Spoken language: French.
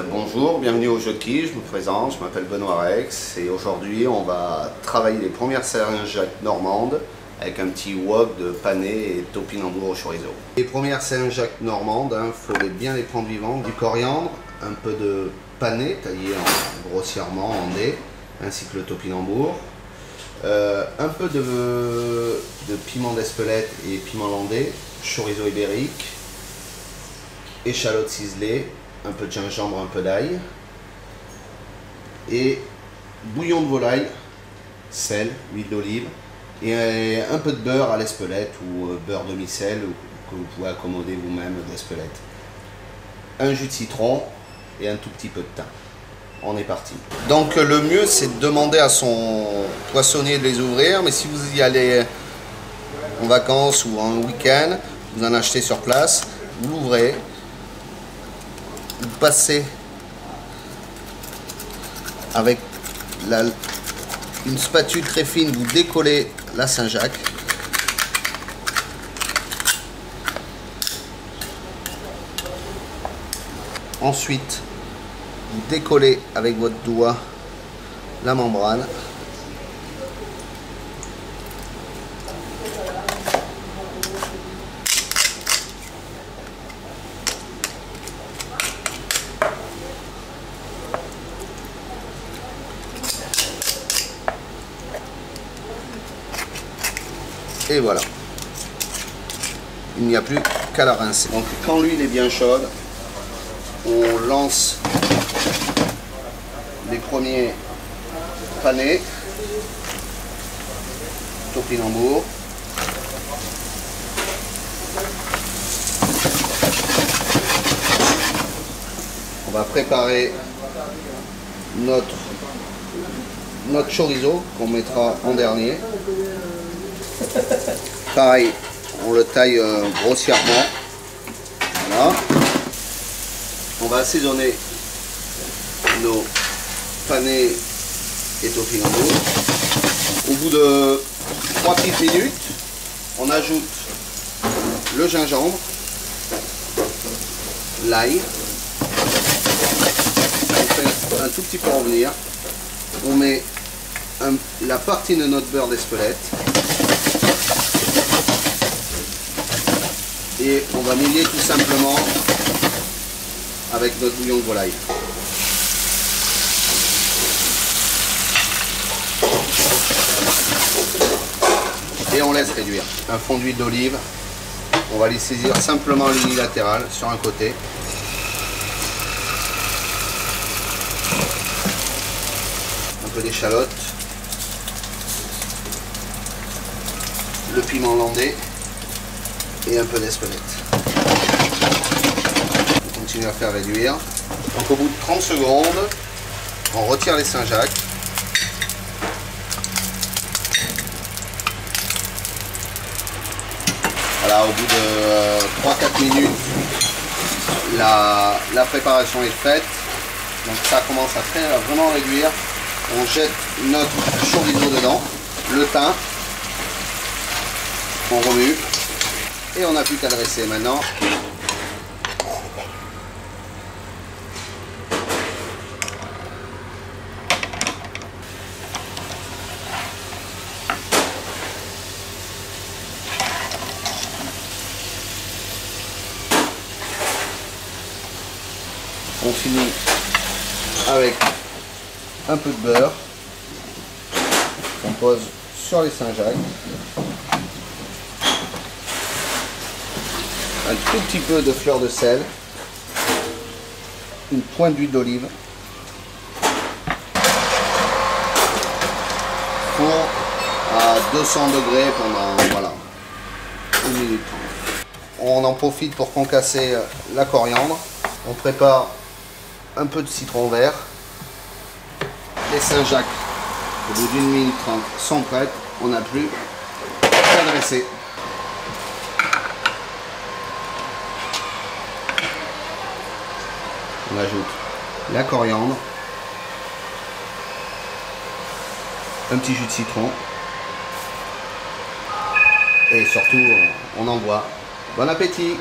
Bonjour, bienvenue au Jeu de Quilles, je me présente, je m'appelle Benoît Rex et aujourd'hui on va travailler les premières Saint-Jacques normandes avec un petit wok de panais et de topinambour au chorizo. Les premières Saint-Jacques normandes, faut bien les prendre vivants, du coriandre, un peu de panais taillé grossièrement en dés, ainsi que le topinambour, un peu de piment d'Espelette et piment landais, chorizo ibérique, échalotes ciselées, un peu de gingembre, un peu d'ail, et bouillon de volaille, sel, huile d'olive, et un peu de beurre à l'Espelette ou beurre demi-sel que vous pouvez accommoder vous-même d'Espelette. Un jus de citron et un tout petit peu de thym. On est parti. Donc le mieux c'est de demander à son poissonnier de les ouvrir, mais si vous y allez en vacances ou en week-end, vous en achetez sur place, vous l'ouvrez. Vous passez avec une spatule très fine, vous décollez la Saint-Jacques. Ensuite, vous décollez avec votre doigt la membrane. Et voilà, il n'y a plus qu'à la rincer. Donc quand l'huile est bien chaude, on lance les premiers panais, topinambour, on va préparer notre chorizo qu'on mettra en dernier. Pareil, on le taille grossièrement. Voilà. On va assaisonner nos panais et topinambour. Au bout de 3 petites minutes, on ajoute le gingembre, l'ail. On fait un tout petit peu revenir. On met la partie de notre beurre d'Espelette. Et on va mouiller tout simplement avec notre bouillon de volaille. Et on laisse réduire. Un fond d'huile d'olive, on va les saisir simplement à l'unilatéral sur un côté. Un peu d'échalote, le piment landais et un peu d'Espelette. On continue à faire réduire. Donc au bout de 30 secondes, on retire les Saint-Jacques. Voilà, au bout de 3-4 minutes, la préparation est faite. Donc ça commence à vraiment réduire. On jette notre chorizo dedans, le thym, on remue. Et on n'a plus qu'à le dresser maintenant. On finit avec un peu de beurre. On pose sur les Saint-Jacques. Un tout petit peu de fleur de sel, une pointe d'huile d'olive, four à 200 degrés pendant 1 minute 30. On en profite pour concasser la coriandre. On prépare un peu de citron vert, les Saint-Jacques Au bout d'une minute 30, sont prêtes. On n'a plus qu'à dresser. On ajoute la coriandre, un petit jus de citron et surtout on envoie. Bon appétit!